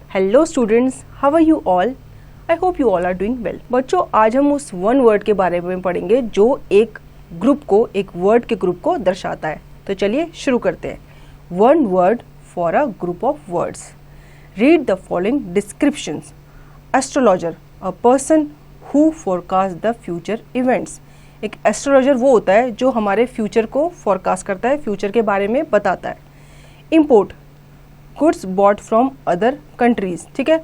Hello students, how are you all? I hope you all are doing well. बच्चों, आज हम उस one word के बारे में पढ़ेंगे जो एक ग्रुप को, एक वर्ड के ग्रुप को दर्शाता है। तो चलिए शुरू करते हैं। One word for a group of words. Read the following descriptions. Astrologer, a person who forecast the future events. एक एस्ट्रोलॉजर वो होता है जो हमारे फ्यूचर को फोरकास्ट करता है, फ्यूचर के बारे में बताता है। Import, goods bought from other countries. ठीक है,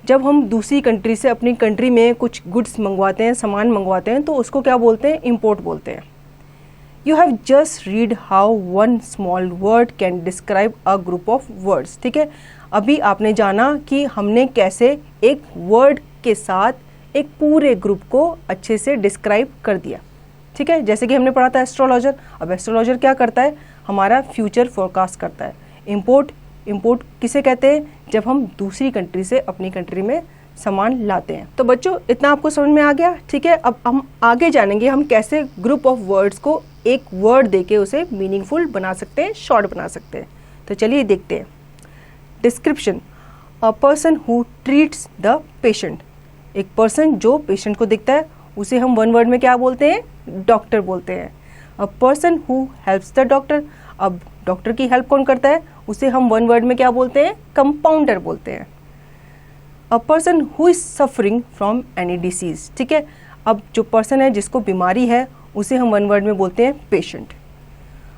जब हम दूसरी कंट्री से अपनी कंट्री में कुछ गुड्स मंगवाते हैं, सामान मंगवाते हैं, तो उसको क्या बोलते हैं? इम्पोर्ट बोलते हैं। You have just read how one small word can describe a group of words. ठीक है, अभी आपने जाना कि हमने कैसे एक वर्ड के साथ एक पूरे ग्रुप को अच्छे से डिस्क्राइब कर दिया। ठीक है, जैसे कि हमने पढ़ा था एस्ट्रोलॉजर। अब एस्ट्रोलॉजर क्या करता है? हमारा फ्यूचर फोरकास्ट करता है। इम्पोर्ट किसे कहते हैं? जब हम दूसरी कंट्री से अपनी कंट्री में सामान लाते हैं। तो बच्चों, इतना आपको समझ में आ गया? ठीक है, अब हम आगे जानेंगे हम कैसे ग्रुप ऑफ वर्ड्स को एक वर्ड देके उसे मीनिंगफुल बना सकते हैं, शॉर्ट बना सकते हैं। तो चलिए देखते हैं। Description, a person who treats the patient. एक पर्सन जो पेशेंट को देखता है उसे हम वन वर्ड में क्या बोलते हैं? डॉक्टर बोलते हैं। A person who helps the doctor. अब डॉक्टर की हेल्प कौन करता है? उसे हम वन वर्ड में क्या बोलते हैं? कंपाउंडर बोलते हैं। A person who is suffering from any disease. ठीक है, अब जो पर्सन है जिसको बीमारी है उसे हम वन वर्ड में बोलते हैं patient.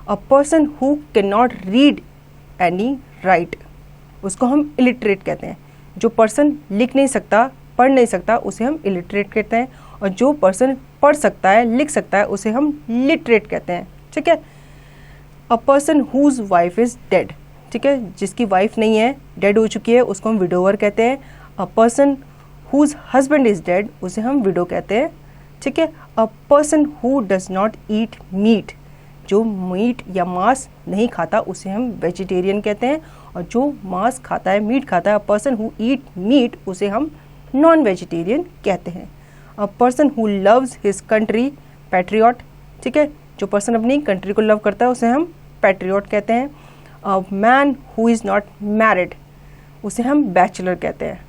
A person who can not read any right, उसको हम इलिटरेट कहते हैं। जो पर्सन लिख नहीं सकता, पढ़ नहीं सकता, उसे हम इलिटरेट कहते हैं। और जो पर्सन पढ़ सकता है, लिख सकता है, उसे हम लिटरेट कहते हैं। ठीक है। A person whose wife is dead. ठीक है, जिसकी वाइफ नहीं है, डेड हो चुकी है, उसको हम विडोवर कहते हैं। A person whose husband is dead, उसे हम विडो कहते हैं। ठीक है। A person who does not eat meat, जो मीट या मांस नहीं खाता उसे हम वेजिटेरियन कहते हैं। और जो मांस खाता है, मीट खाता है, a person who eat meat, उसे हम नॉन वेजिटेरियन कहते हैं। A person who loves his country, patriot. ठीक है, जो पर्सन अपनी कंट्री को लव करता है उसे हम पैट्रियट कहते हैं। A man who is not married, उसे हम बैचलर कहते हैं।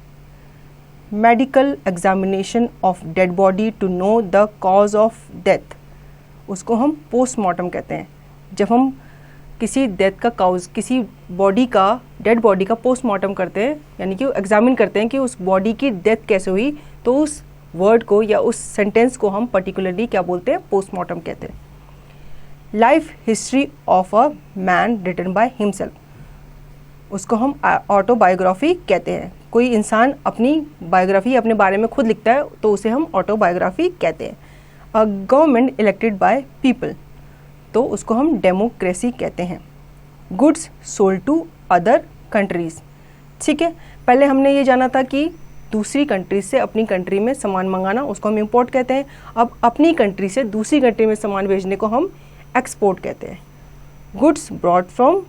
Medical examination of dead body to know the cause of death, उसको हम पोस्टमार्टम कहते हैं। जब हम किसी डेथ का काउज, किसी बॉडी का, डेड बॉडी का पोस्टमार्टम करते हैं, यानी कि एग्जामिन करते हैं कि उस बॉडी की डेथ कैसे हुई, तो उस वर्ड को या उस सेंटेंस को हम पर्टिकुलरली क्या बोलते हैं? पोस्टमार्टम कहते हैं। Life history of a man written by himself, उसको हम ऑटोबायोग्राफी कहते हैं। कोई इंसान अपनी बायोग्राफी अपने बारे में खुद लिखता है तो उसे हम ऑटोबायोग्राफी कहते हैं। A government elected by people, तो उसको हम डेमोक्रेसी कहते हैं। Goods sold to other countries. ठीक है, पहले हमने ये जाना था कि दूसरी कंट्री से अपनी कंट्री में सामान मंगाना, उसको हम इम्पोर्ट कहते हैं। अब अपनी कंट्री से दूसरी कंट्री में सामान भेजने को हम एक्सपोर्ट कहते हैं। Goods brought from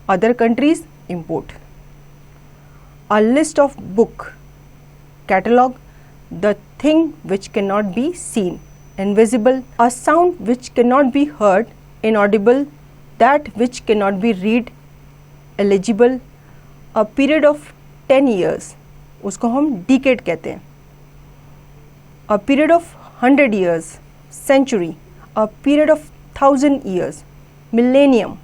other countries, import. A list of book, catalogue. The thing which can not be seen, invisible. A sound which can not be heard, inaudible. That which can not be read, eligible. A period of 10 years, उसको हम decade कहते हैं। A period of 100 years, century. A period of 1000 years, millennium.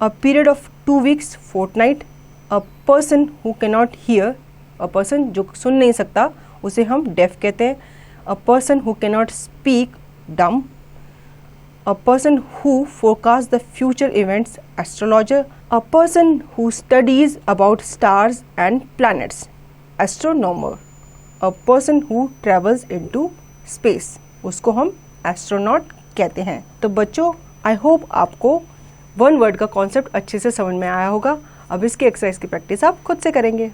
A period of 2 weeks, fortnight. A person who can not here, a person जो सुन नहीं सकता, उसे हम डेफ कहते हैं। A person who can not speak, dumb. A person who forecast the future events, astrologer. A person who studies about stars and planets, astronomer. A person who travels into space, उसको हम astronaut कहते हैं। तो बच्चों, I hope आपको one word का concept अच्छे से समझ में आया होगा। अब इसकी एक्सरसाइज की प्रैक्टिस आप खुद से करेंगे।